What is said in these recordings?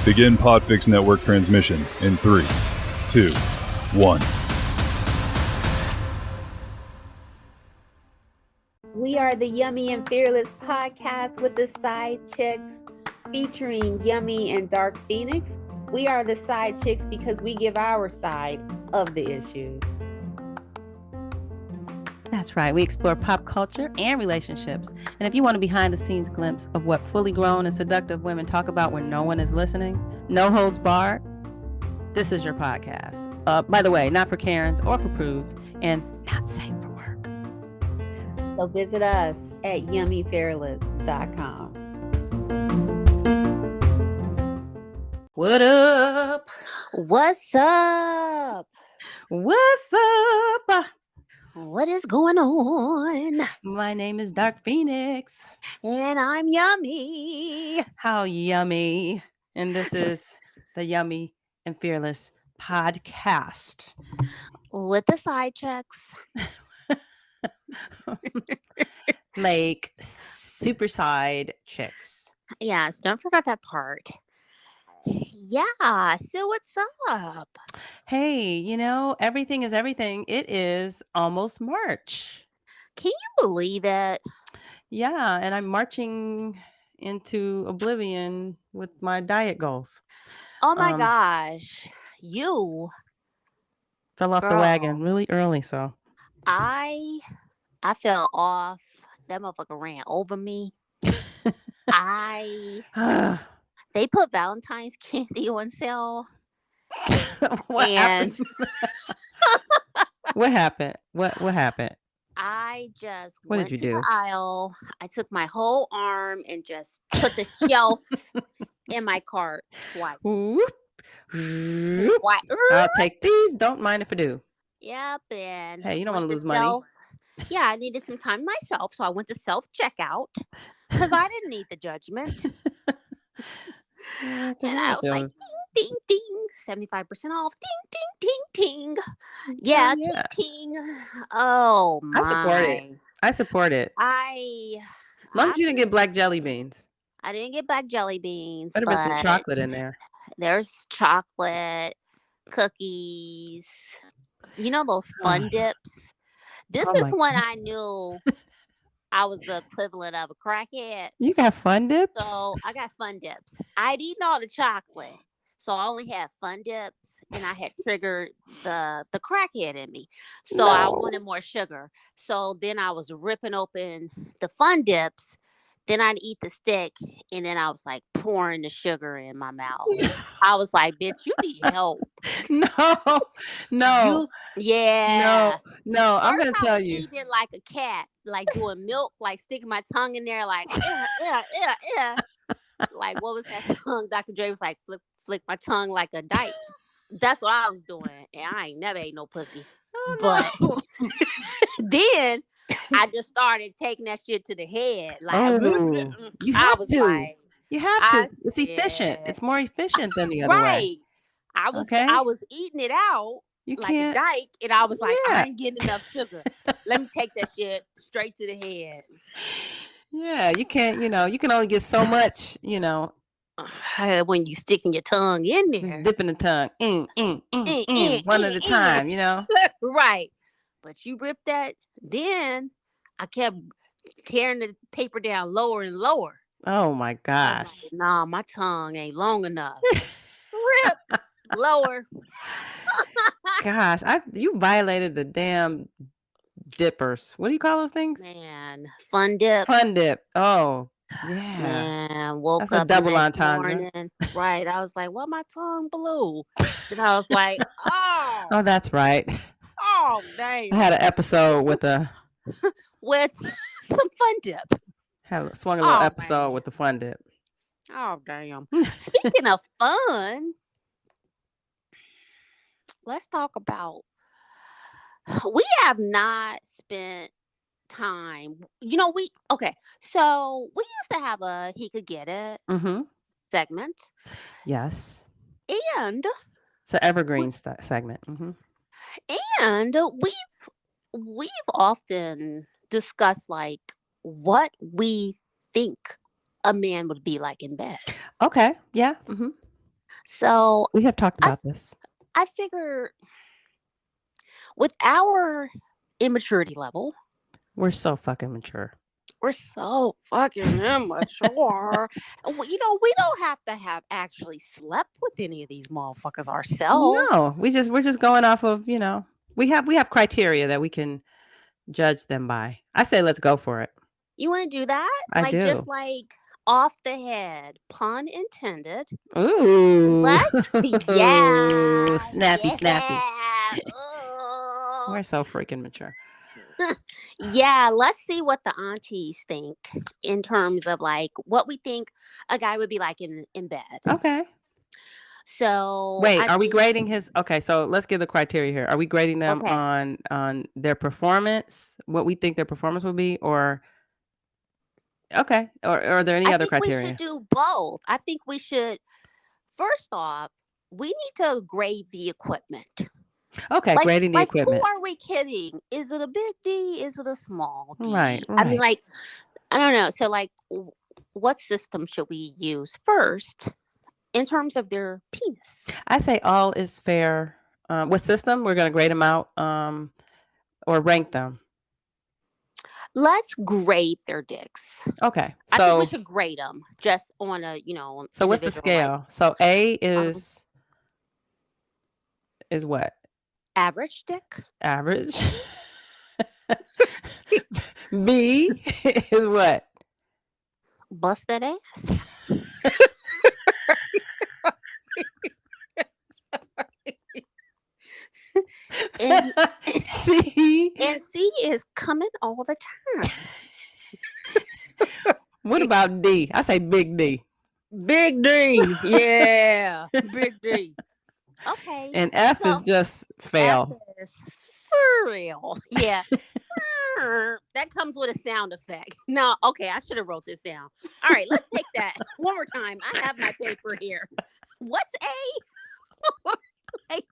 Begin Podfix Network transmission in 3, 2, 1. We are the Yummy and Fearless podcast with the side chicks featuring Yummy and Dark Phnx. We are the side chicks because we give our side of the issues. That's right. We explore pop culture and relationships. And if you want a behind-the-scenes glimpse of what fully grown and seductive women talk about when no one is listening, no holds barred, this is your podcast. By the way, not for Karens or for prudes, and not safe for work. So visit us at yummyfearless.com. What up? What's up? What's up? What is going on? My name is Dark Phnx. And I'm Yummy. How yummy. And this is the Yummy and Fearless podcast. With the side checks. Like super side chicks. Yes, don't forget that part. Yeah, so what's up? Hey, everything is everything. It is almost March. Can you believe it? Yeah, and I'm marching into oblivion with my diet goals. Oh my gosh. You fell off the wagon really early, so I fell off. That motherfucker ran over me. They put Valentine's candy on sale. What happened? What happened? What happened? I just what went did you to do? the aisle. I took my whole arm and just put the shelf in my cart twice. I'll take these. Don't mind if I do. Yep, and hey, you don't want to lose money. Yeah, I needed some time myself, so I went to self-checkout because I didn't need the judgment. And I was like, ding, ding, ding, 75% off, ding, ding, ding, ding. Yeah, ting, ting. Oh, my. I support it. As long as you didn't get black jelly beans. I didn't get black jelly beans. Better be some chocolate in there. There's chocolate, cookies, those fun dips. This is when I knew I was the equivalent of a crackhead. You got fun dips? So I got fun dips. I'd eaten all the chocolate. So I only had fun dips, and I had triggered the crackhead in me. So I wanted more sugar. So then I was ripping open the fun dips. Then I'd eat the stick, and then I was like pouring the sugar in my mouth. I was like, bitch, you need help. No. No. I'm going to tell you. I eating it like a cat, like doing milk, like sticking my tongue in there, like, Like, what was that tongue? Dr. Dre was like, flick my tongue like a dyke. That's what I was doing. And I ain't never ate no pussy. But then I just started taking that shit to the head. Like, you have to. You have to. It's efficient. It's more efficient than the other way. I was eating it out like a dyke, and I was like, I ain't getting enough sugar. Let me take that shit straight to the head. Yeah, you can't, you can only get so much, when you sticking your tongue in there. Just dipping the tongue one at a time, Right. But you ripped that, then I kept tearing the paper down lower and lower. Oh my gosh. Like, nah, my tongue ain't long enough. Rip lower. Gosh, you violated the damn dippers. What do you call those things? Man, fun dip. Fun dip. Oh, yeah. Man, woke That's up a double the next entendre. morning. Right. I was like, well, my tongue blue. Then I was like, oh, that's right. Oh, dang. I had an episode with some fun dip. Swung a little episode with the fun dip. Oh, damn. Speaking of fun, let's talk about, we have not spent time, so we used to have a He Could Get It segment. Yes. And it's an evergreen segment. And we've often discussed like what we think a man would be like in bed. Okay. Yeah. So We have talked I about this. I figure with our immaturity level, We're so fucking mature. we're so fucking immature. We don't have to have actually slept with any of these motherfuckers ourselves. No, we're just going off of, we have criteria that we can judge them by. I say let's go for it. You want to do that? I Like do. just like off the head, pun intended. Ooh. Let's yeah. Snappy, snappy. Ooh. We're so freaking mature. Yeah, let's see what the aunties think in terms of like what we think a guy would be like in bed. Okay. So wait, are we grading his? Okay, so let's give the criteria here. Are we grading them Okay. on their performance, what we think their performance will be, or okay, or are there any I other think we criteria? should do both. I think we should. First off, we need to grade the equipment. Okay, grading the equipment. Who are we kidding? Is it a big D? Is it a small D? Right. I mean, like, I don't know. So, like, what system should we use first in terms of their penis? I say all is fair. What system? We're going to grade them out or rank them? Let's grade their dicks. Okay. So I think we should grade them just on a, So what's the scale? So A is what? Average dick. Average. B is what? Bust that ass. and C. And C is coming all the time. What about D? I say big D. Big D. Yeah. Big D. Okay. And F is just fail. F is for real. Yeah. That comes with a sound effect. No, okay, I should have wrote this down. All right, let's take that one more time. I have my paper here. What's A? I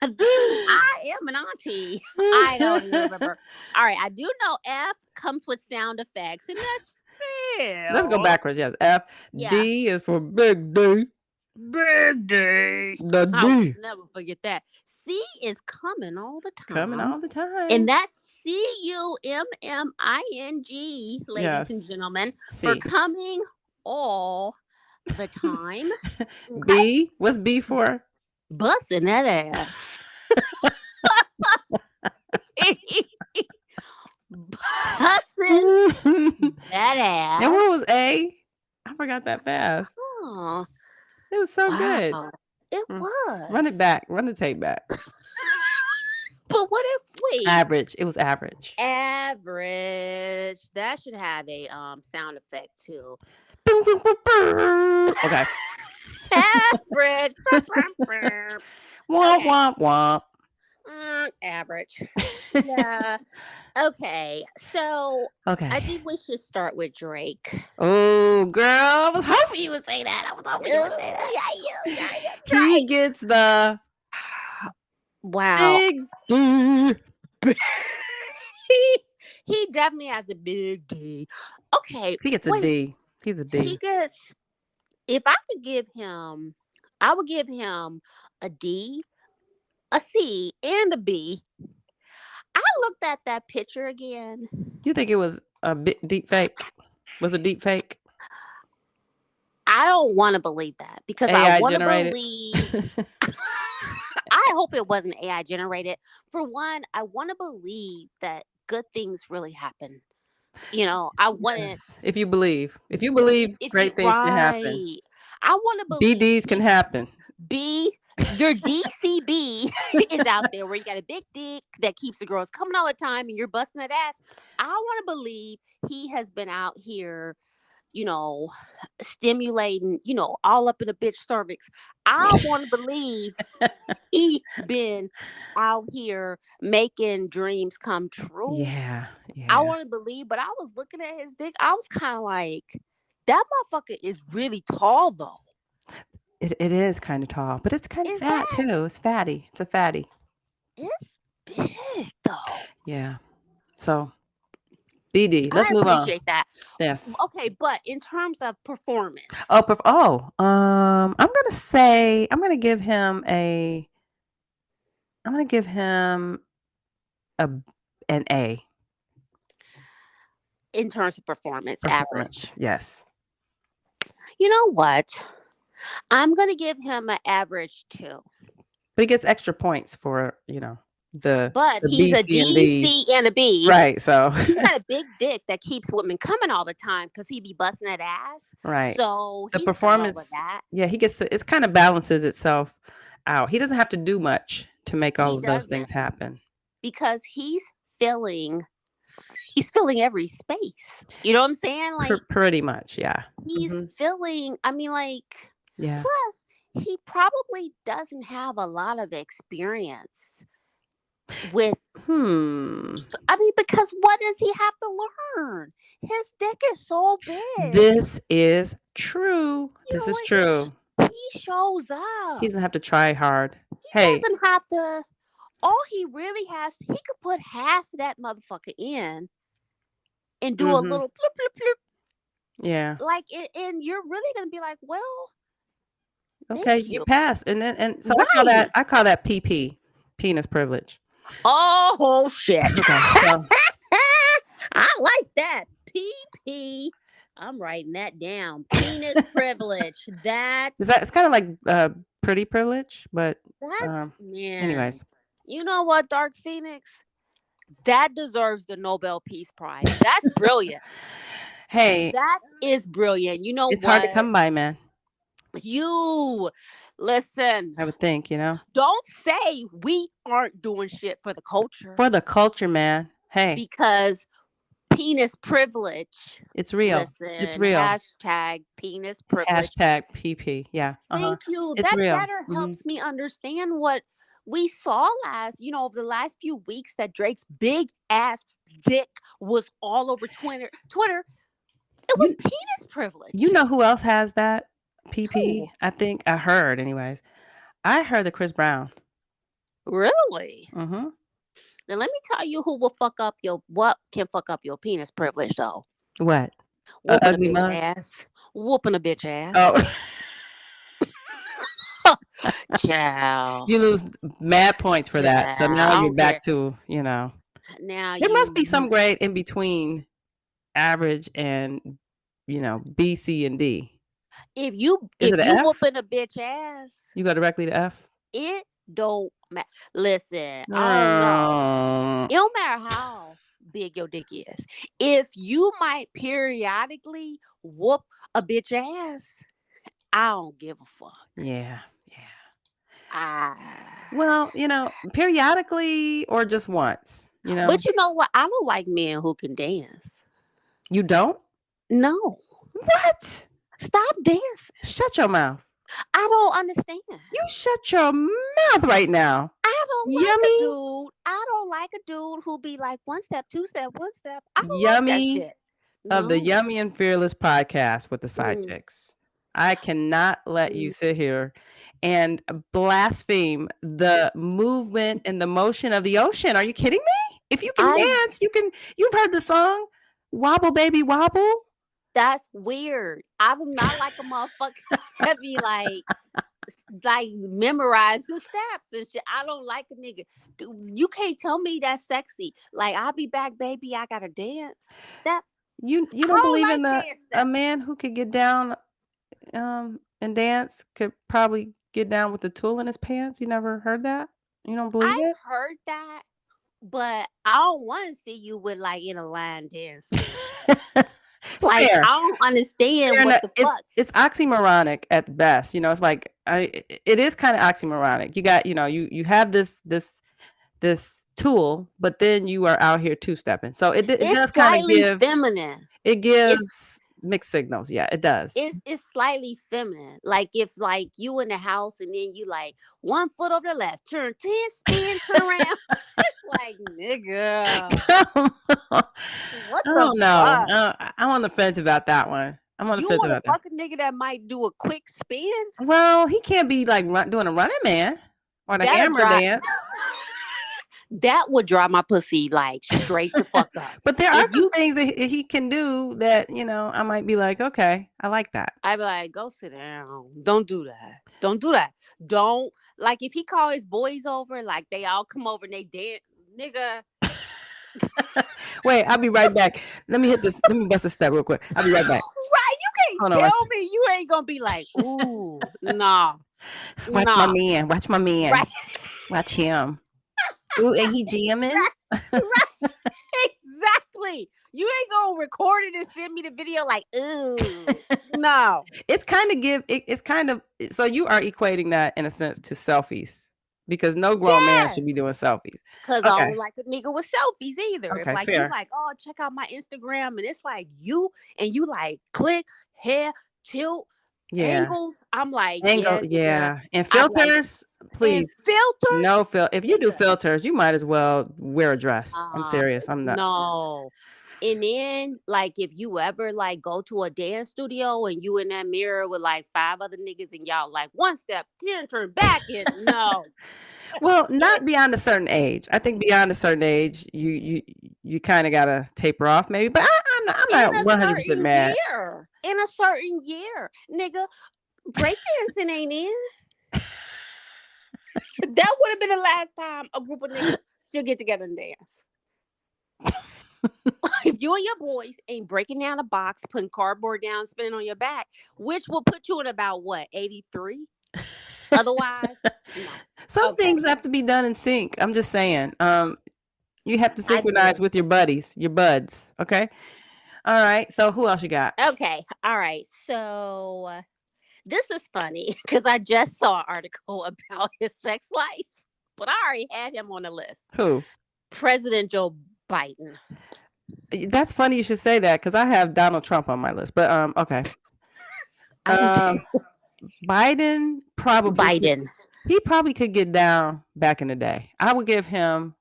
am an auntie. I don't remember. All right, I do know F comes with sound effects, and that's fair. Let's go backwards. Yes, F. Yeah. D is for big D. Big D. The D. I'll never forget that. C is coming all the time. Coming all the time. And that's CUMMING, ladies and gentlemen, for coming all the time. Okay. B. What's B for? Busting that ass. Busting that ass. And what was A? I forgot that fast. Oh, it was so good. It was. Run it back. Run the tape back. But what if we average? It was average. Average. That should have a sound effect too. Okay. Average. Womp womp womp. Average. Yeah. Okay. So I think we should start with Drake. Oh, girl. I was hoping you would say that. He gets the wow. Big D. He definitely has a big D. Okay. He gets a D. He's a D. He gets, if I could give him, I would give him a D, a C, and a B. I looked at that picture again. You think it was a deep fake? Was it deep fake? I don't want to believe that because AI I want to generated? believe. I hope it wasn't AI generated. For one, I want to believe that good things really happen. I want to. Yes. If you believe great things can happen. I want to believe BDs can happen. Your DCB is out there where you got a big dick that keeps the girls coming all the time and you're busting that ass. I want to believe he has been out here, stimulating, all up in a bitch cervix. I want to believe he been out here making dreams come true. Yeah. I want to believe, but I was looking at his dick. I was kind of like, that motherfucker is really tall though. It is kind of tall, but it's kind of fat too. It's fatty. It's a fatty. It's big though. Yeah. So BD. Let's move on. I appreciate that. Yes. Okay, but in terms of performance. Oh, I'm gonna give him an A. In terms of performance, average. Yes. You know what? I'm gonna give him an average 2. But he gets extra points for, the But he's B, a C, and D, D. C, and a B. Right. So He's got a big dick that keeps women coming all the time because he be busting that ass. right. So The he's performance, with that. yeah, he gets it kind of balances itself out. He doesn't have to do much to make all of those things happen. Because he's filling every space. You know what I'm saying? Like pretty much, yeah. He's filling, I mean, like, yeah. Plus, he probably doesn't have a lot of experience with I mean, because what does he have to learn? His dick is so big. This is true. This is true. He shows up. He doesn't have to try hard. He doesn't have to. All he really has, he could put half of that motherfucker in and do a little plip, plip, plip. Yeah. Like, and you're really going to be like, well, okay, you pass. And so I call that PP, penis privilege. Oh, shit. Okay, so. I like that. PP. I'm writing that down. Penis privilege. It's kind of like pretty privilege, but man. Anyways. You know what, Dark Phnx? That deserves the Nobel Peace Prize. That's brilliant. Hey. That is brilliant. You know it's hard to come by, man. You listen. I would think, Don't say we aren't doing shit for the culture. For the culture, man. Hey. Because penis privilege. It's real. Listen, it's real. Hashtag penis privilege. Hashtag PP. Yeah. Thank you. It's that real. better helps me understand what we saw over the last few weeks, that Drake's big ass dick was all over Twitter. It was penis privilege. You know who else has that? PP. Who? I think I heard, anyways. I heard that Chris Brown. Really? Mm-hmm. Then let me tell you who can fuck up your penis privilege though. What? Whooping a bitch ass. Whooping a bitch ass. Oh. Child. You lose mad points for that. So now you're back to, Now there must be some grade in between average and, B, C, and D. If you whooping a bitch ass, you go directly to F. It don't matter. Listen, I don't know. It don't matter how big your dick is. If you might periodically whoop a bitch ass, I don't give a fuck. Yeah. Well, periodically or just once, But you know what? I don't like men who can dance. You don't? No. What? Stop dancing. Shut your mouth. I don't understand. You shut your mouth right now. I don't like a dude. I don't like a dude who be like 1 step, 2 step, 1 step. I don't like that shit. Of the Yummy and Fearless podcast with the side chicks. I cannot let you sit here and blaspheme the movement and the motion of the ocean. Are you kidding me? If you can dance, you've heard the song Wobble Baby Wobble. That's weird. I do not like a motherfucker that be like memorize the steps and shit. I don't like a nigga. You can't tell me that's sexy. Like, I'll be back, baby. I gotta dance. That you don't believe in a man who could get down and dance could probably get down with the tool in his pants? You never heard that? You don't believe it? I've heard that, but I don't want to see you with like in a line dance. Like, fair. I don't understand what the fuck. It's oxymoronic at best. It's like it is kind of oxymoronic. You got, you have this tool, but then you are out here two-stepping. So it does kind of give feminine. It gives mixed signals. Yeah, it does. It's slightly feminine. Like if like you in the house and then you like 1 foot over the left, turn 10, spin, turn around. It's like, nigga. What the fuck? I'm on the fence about that one. I'm on the fence about that. You want to fuck a nigga that might do a quick spin? Well, he can't be like doing a running man or the hammer dance. That would dry my pussy like straight the fuck up. But there are If some you, things that he can do that, I might be like, okay, I like that. I'd be like, go sit down. Don't do that. Don't do that. Don't like if he call his boys over, like they all come over and they dance, nigga. Wait, I'll be right back. Let me bust a step real quick. I'll be right back. Right, you Hold can't on, tell me you ain't gonna be like, ooh, nah, Watch nah. my man. Watch my man. Right. Watch him. Ooh, ain't he jamming? Right. Exactly. You ain't gonna record it and send me the video like, ooh, no. It's kind of so you are equating that in a sense to selfies because no grown man should be Yes. doing selfies. Cause I Okay. don't like a nigga with selfies either. If Okay, like fair. you like, oh, check out my Instagram, and it's like you and you like click, hair, tilt, Yeah. angles. I'm like, Angle, yeah, nigga. yeah. And I'd be like, filters, and please. filters. No if you do Nigga. filters, you might as well wear a dress. I'm serious. I'm not. No. And then, like, if you ever like go to a dance studio and you in that mirror with like 5 other niggas and y'all like one step, 10 turn back, and no. Well, not beyond a certain age. I think beyond a certain age, you kind of gotta taper off, maybe. But I'm not In a 100% certain mad. year. In a certain year. Nigga, breakdancing ain't in. That would have been the last time a group of niggas should get together and dance. If you and your boys ain't breaking down a box, putting cardboard down, spinning on your back, which will put you in about what, 83? Otherwise, no. Some Okay. things have to be done in sync. I'm just saying. You have to I synchronize with just- your buddies, your buds. Okay. All right. So who else you got? Okay. All right. So this is funny because I just saw an article about his sex life, but I already had him on the list. Who? President Joe Biden. That's funny you should say that because I have Donald Trump on my list. But okay. I do too. Biden probably Biden. He probably could get down back in the day. I would give him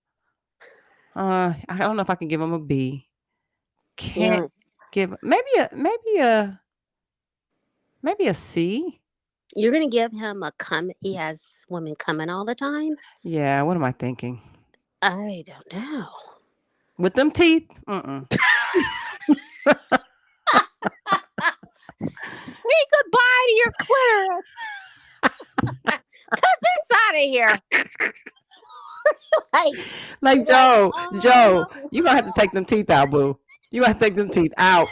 I don't know if I can give him a B. Can't give maybe a C. You're gonna give him a come. He has women coming all the time. Yeah, what am I thinking? I don't know. With them teeth? Sweet goodbye to your clitoris. Cause it's out of here. like Joe, you gonna have to take them teeth out, boo. You gotta take them teeth out.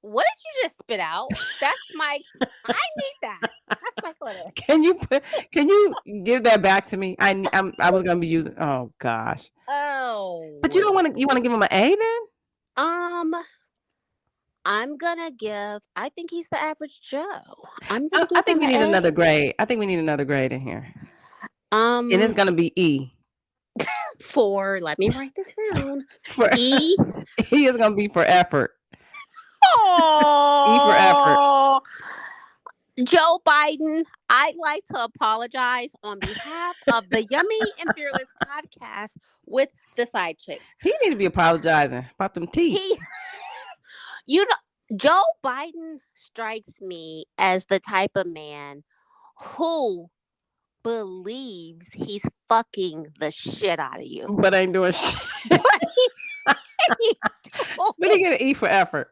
What did you just spit out? That's my. I need that. That's my clitoris. Can you give that back to me? I was gonna be using. Oh gosh. Oh. But you don't want to. You want to give him an A then? I'm gonna give. I think he's the average Joe. I think we need another grade. I think we need another grade in here. And it's gonna be E. Let me write this down. E. E is gonna be for effort. Oh, E for effort. Joe Biden, I'd like to apologize on behalf of the Yummy and Fearless podcast with the side chicks. He need to be apologizing about them teeth. Joe Biden strikes me as the type of man who believes he's fucking the shit out of you. But ain't doing shit. But he get an E for effort.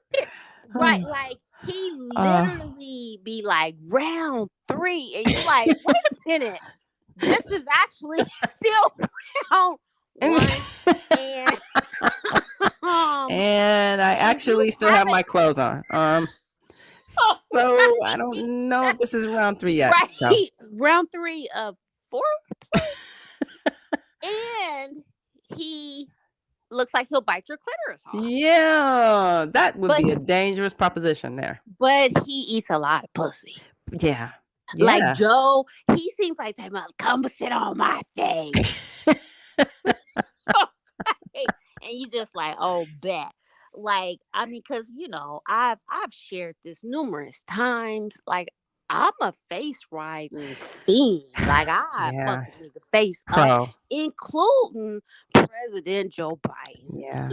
Right, like he literally be like round 3 and you're like, wait a minute, this is actually still round 1 and I actually still have my clothes on. So I don't know if this is round 3 yet. Right, so. Round 3 of 4 and he looks like he'll bite your clitoris off. Yeah, that would be a dangerous proposition there. But he eats a lot of pussy. Yeah. Like Joe, he seems like that mother, come sit on my face. And you just like, oh, bet. Like, I mean, because, I've shared this numerous times. Like, I'm a face riding fiend. Like, I fuck a nigga face up, including President Joe Biden. Yeah.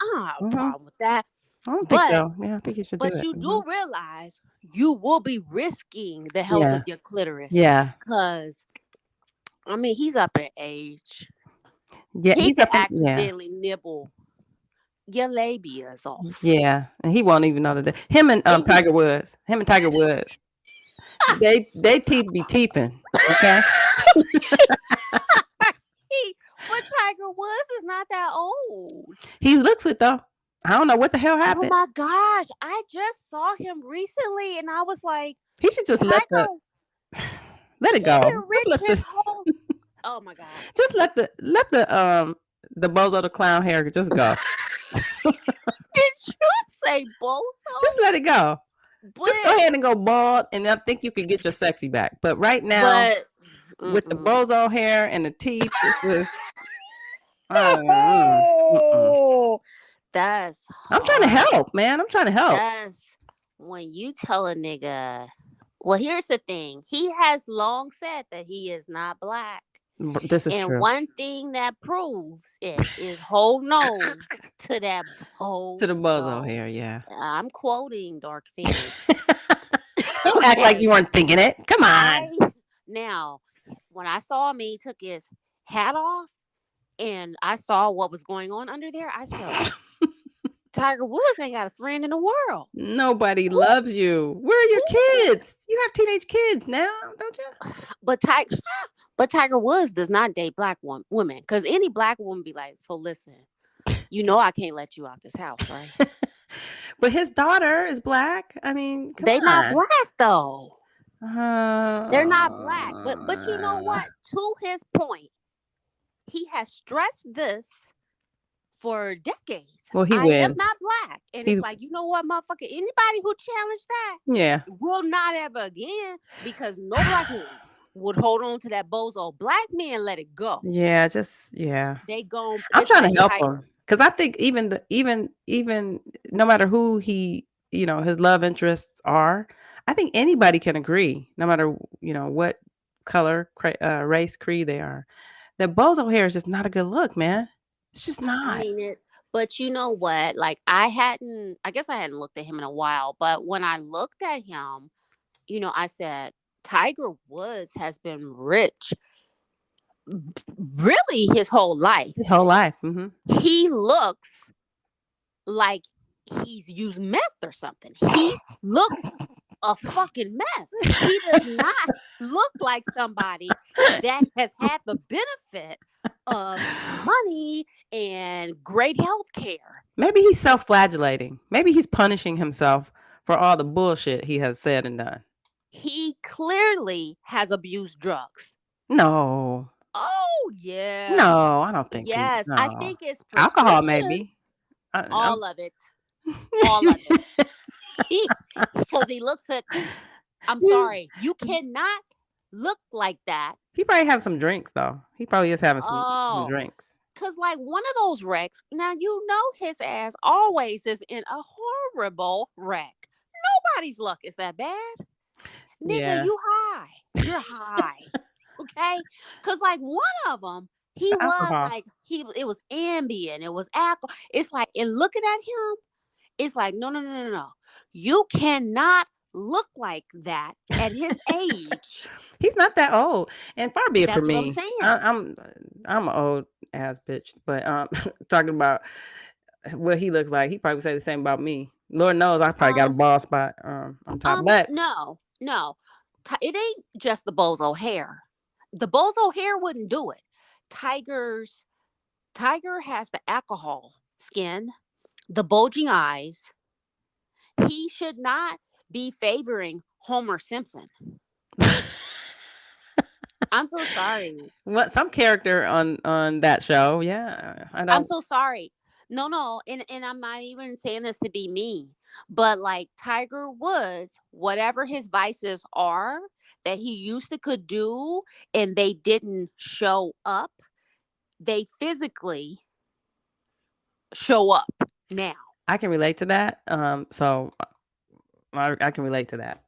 I don't have a problem with that. I don't think so. Yeah, I think you should do it. But you do realize you will be risking the health of your clitoris. Yeah. Because, I mean, he's up in age. Yeah, He he's could up in, yeah. accidentally nibble your labias off. Yeah, and he won't even know that. Him and And Tiger Woods. Him and Tiger Woods. They teeth be teething. Okay. but Tiger Woods is not that old. He looks it though. I don't know what the hell Oh happened. my gosh. I just saw him recently and I was like, He should just Tiger, let it he go. been Just rich let his the whole Oh my god. just let the Bozo the clown hair just go. Did you say Bozo? Just let it go. But, Just go ahead and go bald, and I think you can get your sexy back. But right now, with the Bozo hair and the teeth, it's just. That's I'm trying to help, man. I'm trying to help. That's when you tell a nigga. Well, here's the thing. He has long said that he is not black. This is true. And one thing that proves it is holding on to that Bozo. To the Bozo hair, yeah. I'm quoting Dark Phnx. Don't act like you weren't thinking it. Come on. Now, when I saw him, he took his hat off, and I saw what was going on under there. I said, Tiger Woods ain't got a friend in the world. Nobody loves you. Where are your kids? You have teenage kids now, don't you? But Tiger Woods does not date black women, because any black woman be like, so listen, you know I can't let you out this house, right? But his daughter is black. I mean, they not black though. They're not black. But you know what? To his point, he has stressed this for decades. Well, he I wins. am not black. And it's like, you know what, motherfucker? Anybody who challenged that will not ever again, because no black man would hold on to that Bozo. Black men let it go. Yeah, They go. I'm trying to help him, because I think even no matter who he, his love interests are, I think anybody can agree, no matter what color, race, creed they are, that Bozo hair is just not a good look, man. It's just not. I mean it. But you know what? Like I guess I hadn't looked at him in a while. But when I looked at him, I said, Tiger Woods has been rich really his whole life. Mm-hmm. He looks like he's used meth or something. He looks a fucking mess. He does not look like somebody that has had the benefit of money and great health care. Maybe he's self-flagellating. Maybe he's punishing himself for all the bullshit he has said and done. He clearly has abused drugs. No. Oh, yeah. No, I don't think. Yes, no. I think it's alcohol, maybe. All of it. All of it. Because he looks at. I'm sorry, you cannot look like that. He probably has some drinks though. He probably is having some drinks. Because like one of those wrecks. Now his ass always is in a horrible wreck. Nobody's luck is that bad. Nigga, you high. You're high. Okay? Because like one of them, he was alcohol. Like it was Ambien. It was alcohol. It's like, and looking at him, it's like, no. You cannot look like that at his age. He's not that old, and far be it for me. What I'm saying. I'm an old ass bitch, but talking about what he looks like, he probably would say the same about me. Lord knows I probably got a bald spot on top. But no, it ain't just the Bozo hair. The Bozo hair wouldn't do it. Tiger has the alcohol skin, the bulging eyes. He should not be favoring Homer Simpson. I'm so sorry. What, some character on that show? Yeah, I'm so sorry. No, and I'm not even saying this to be mean, but like Tiger Woods, whatever his vices are that he used to could do and they didn't show up, they physically show up now. I can relate to that. So I can relate to that.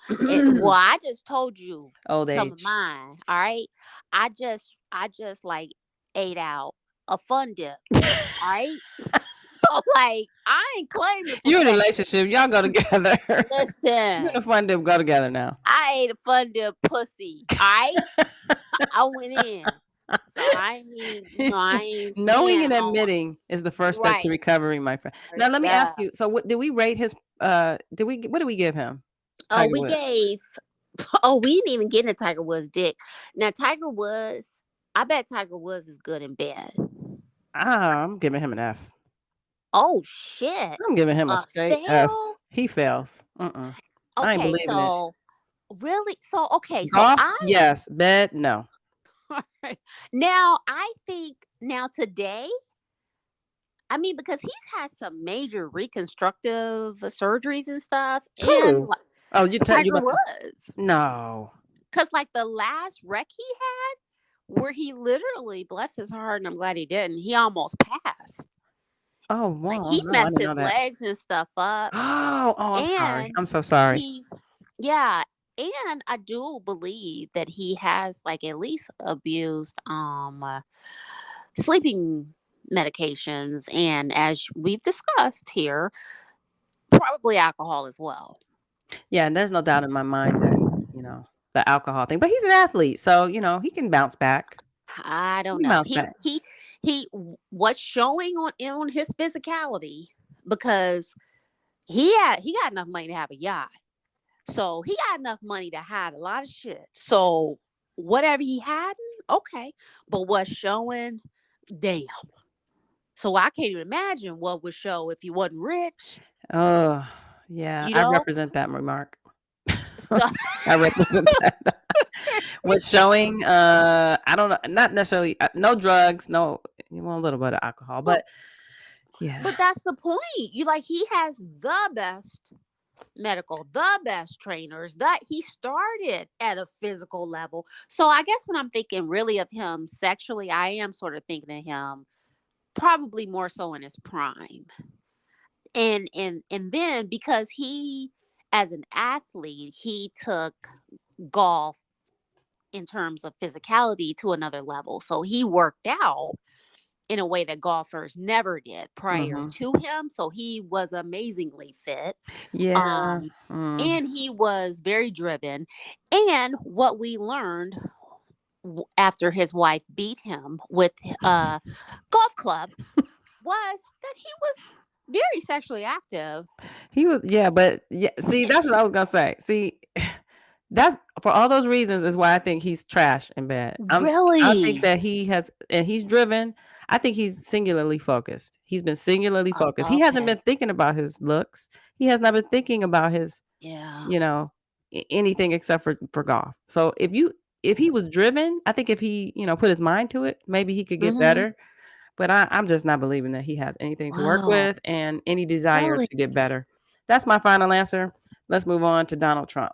Well, I just told you some of mine. All right, I just like ate out a fun dip. All right, so like I ain't claiming. You in a relationship? Y'all go together. Listen, you and a fun dip go together now. I ate a fun dip pussy. All right, I went in. So I mean, I ain't Knowing stand and on admitting is the first step to right. recovery, my friend. Now First let me ask step. you. So what did we rate his what did we give him? Oh, Tiger we Woods. gave. Oh, we didn't even get into Tiger Woods' dick. Now, Tiger Woods. I bet Tiger Woods is good in bed. I'm giving him an F. Oh shit. I'm giving him a A straight F. fail. He fails. I ain't Okay, believing it. so really, so okay, so Golf, I yes. Bed, no. now I think now today. I mean, because he's had some major reconstructive surgeries and stuff, and Who? Oh, you Tiger about to? Woods, No. because like the last wreck he had, where he literally, bless his heart, and I'm glad he didn't. He almost passed. Oh, Like wow. he No, I messed didn't know his that. legs and stuff up, Oh, I'm sorry. and I'm so sorry. he's yeah, and I do believe that he has like at least abused sleeping medications, and as we've discussed here, probably alcohol as well. Yeah, and there's no doubt in my mind that, the alcohol thing. But he's an athlete, so he can bounce back. I He don't can know. bounce back. He what's showing on his physicality, because he got enough money to have a yacht. So he got enough money to hide a lot of shit. So whatever he had, okay. But what's showing, damn. So I can't even imagine what would show if he wasn't rich, Oh, yeah. you I know? represent that remark. So I represent that. What's showing, I don't know, not necessarily, no drugs, no, well, a little bit of alcohol, but yeah. but that's the point. You like he has the best medical, the best trainers, that he started at a physical level. So I guess when I'm thinking really of him sexually, I am sort of thinking of him probably more so in his prime. And then because he, as an athlete, he took golf in terms of physicality to another level. So he worked out in a way that golfers never did prior Mhm. to him. So he was amazingly fit. Yeah. And he was very driven. And what we learned after his wife beat him with a golf club was that he was very sexually active. He was, yeah, but yeah, see, that's what I was gonna say. See, that's for all those reasons is why I think he's trash and bad. I think Really? that he's driven. I think he's singularly focused. He's been singularly focused. He hasn't Okay. been thinking about his looks. He has not been thinking about his, Yeah. you know, anything except for golf. So if he was driven, I think if he, put his mind to it, maybe he could get Hmm. better. But I'm just not believing that he has anything to work Wow. with and any desire Really? to get better. That's my final answer. Let's move on to Donald Trump.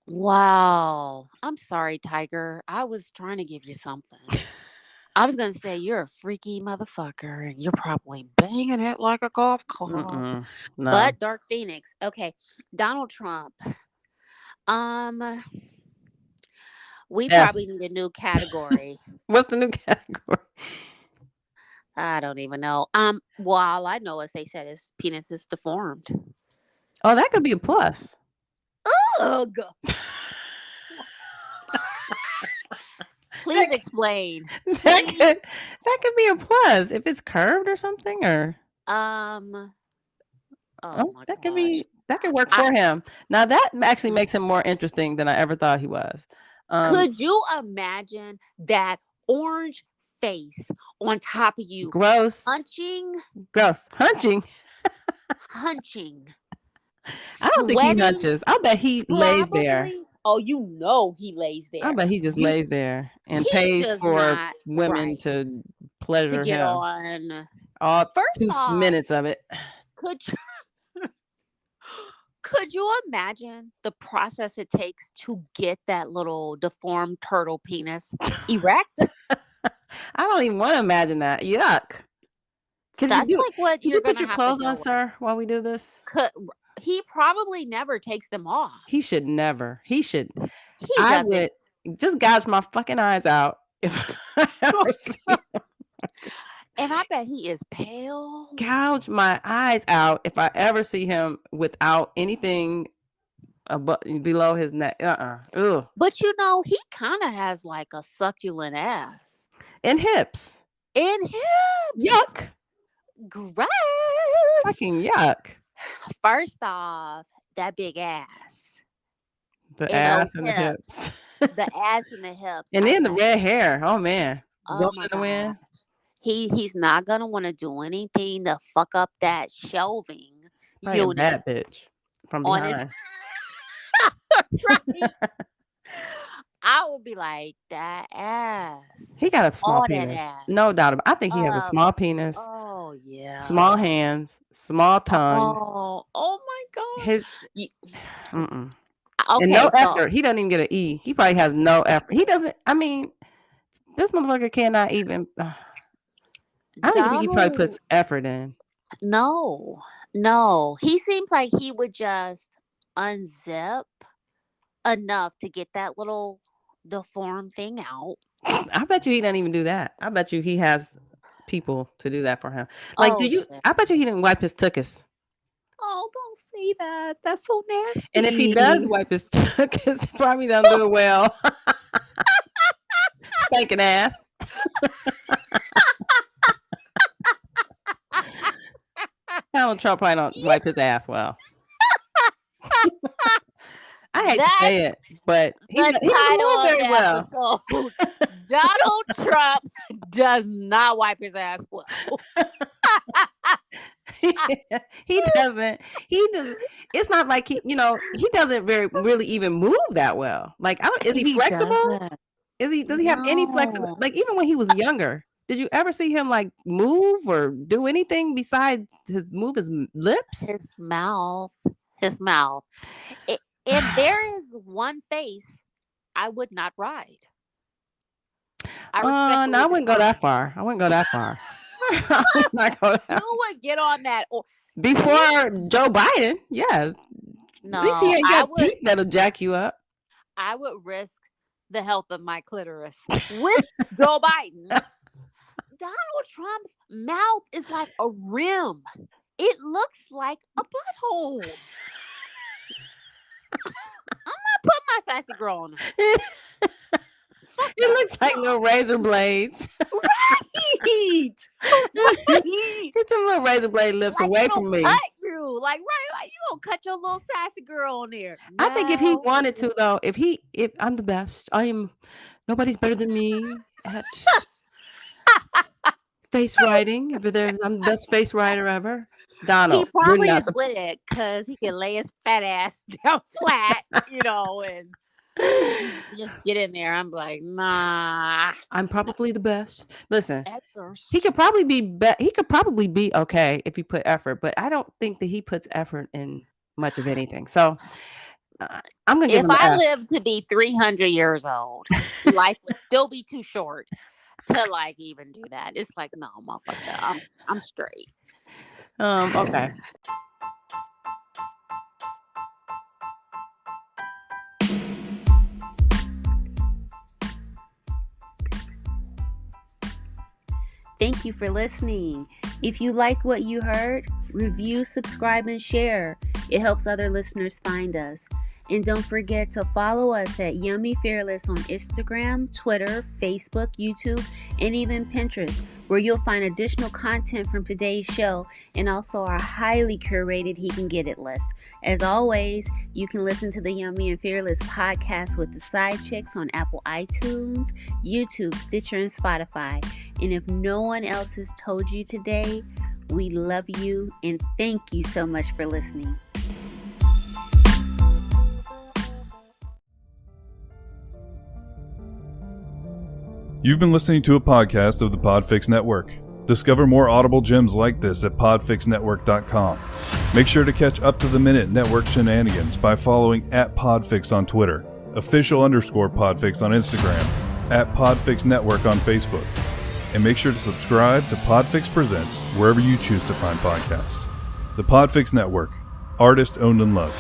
Wow. I'm sorry, Tiger. I was trying to give you something. I was going to say you're a freaky motherfucker and you're probably banging it like a golf club. No. But Dark Phoenix. Okay. Donald Trump. Um, we F. probably need a new category. What's the new category? I don't even know. Well, all I know is they said his penis is deformed. Oh, that could be a plus. Ugh. Please explain. That Please. could be a plus if it's curved or something, or Oh my gosh. that could work I, for him. Now that actually makes him more interesting than I ever thought he was. could you imagine that orange face on top of you, Gross, hunching, hunching. hunching, I don't think he sweating? hunches. I'll bet he lays there. Probably. Oh, you know he lays I there. bet he just You lays there and he pays does for not women right to to pleasure get him. on. All First 2 off, minutes of it. could could you imagine the process it takes to get that little deformed turtle penis erect? I don't even want to imagine that. Yuck. Could That's like what you you're put gonna your have to clothes deal on, with. sir, while we do this? He probably never takes them off. He should never. He should. He I doesn't. would just gouge my fucking eyes out if I ever see And I bet he is pale. gouge my eyes out if I ever see him without anything below his neck. Ugh. But he kind of has like a succulent ass. and hips. And hips. Yuck. Gross. Fucking yuck. First off, that big ass. The And ass those and the hips. The ass and the hips. And I'm then the like, red hair. Oh man. oh Blowing my in the wind. gosh. He's not gonna want to do anything to fuck up that shelving Like a unit bad bitch from on his behind. right. I would be like, that ass. He got a small All that penis. ass. No doubt about it. I think he has a small penis, Oh yeah. small hands, small tongue. Oh my god. His You- and okay, no so effort. He doesn't even get an E. He probably has no effort. He doesn't. I mean, this motherfucker cannot even. I don't even think he probably puts effort in. No. He seems like he would just unzip enough to get that little deformed thing out. I bet you he doesn't even do that. I bet you he has people to do that for him. Like, Oh, shit. I bet you he didn't wipe his tuchus. Oh, don't say that. That's so nasty. And if he does wipe his tuchus, he probably doesn't do it well. Stinking ass. Donald Trump probably don't wipe his ass well. I hate to say it, but he the doesn't title move of very the well. episode. Donald Trump does not wipe his ass well. He doesn't. He does. It's not like he doesn't really even move that well. Like, is he flexible? doesn't. Does he have any flexibility? Like, even when he was younger, did you ever see him like move or do anything besides move his lips? His mouth. If there is one face I would not ride. I wouldn't go that far. I wouldn't go that far. I would not go that You would get on that. before Joe Biden. Yeah. No, At least he ain't got teeth that'll jack you up. I would risk the health of my clitoris with Joe Biden. Donald Trump's mouth is like a rim. It looks like a butthole. I'm not putting my sassy girl on him. It looks like no razor blades. Right. Get them little razor blade lips Like away you from me. Cut you. Like you gonna cut your little sassy girl on there. I think if he wanted to, though, if I'm the best, nobody's better than me at face writing. I'm the best face writer ever. Donald, He probably is with it because he can lay his fat ass down flat, and just get in there. I'm like, nah. I'm probably the best. Listen, Actors. he could probably be okay if he put effort, but I don't think that he puts effort in much of anything. So I'm gonna give him If I F. lived to be 300 years old, life would still be too short to like even do that. It's like, no, motherfucker, I'm straight. Okay. Thank you for listening. If you liked what you heard, review, subscribe, and share. It helps other listeners find us. And don't forget to follow us at Yummy Fearless on Instagram, Twitter, Facebook, YouTube, and even Pinterest, where you'll find additional content from today's show and also our highly curated He Can Get It list. As always, you can listen to the Yummy and Fearless podcast with the Side Chicks on Apple iTunes, YouTube, Stitcher, and Spotify. And if no one else has told you today, we love you and thank you so much for listening. You've been listening to a podcast of the Podfix Network. Discover more audible gems like this at podfixnetwork.com. Make sure to catch up-to-the-minute network shenanigans by following @Podfix on Twitter, official_Podfix on Instagram, @Podfix Network on Facebook. And make sure to subscribe to Podfix Presents wherever you choose to find podcasts. The Podfix Network, artist owned and loved.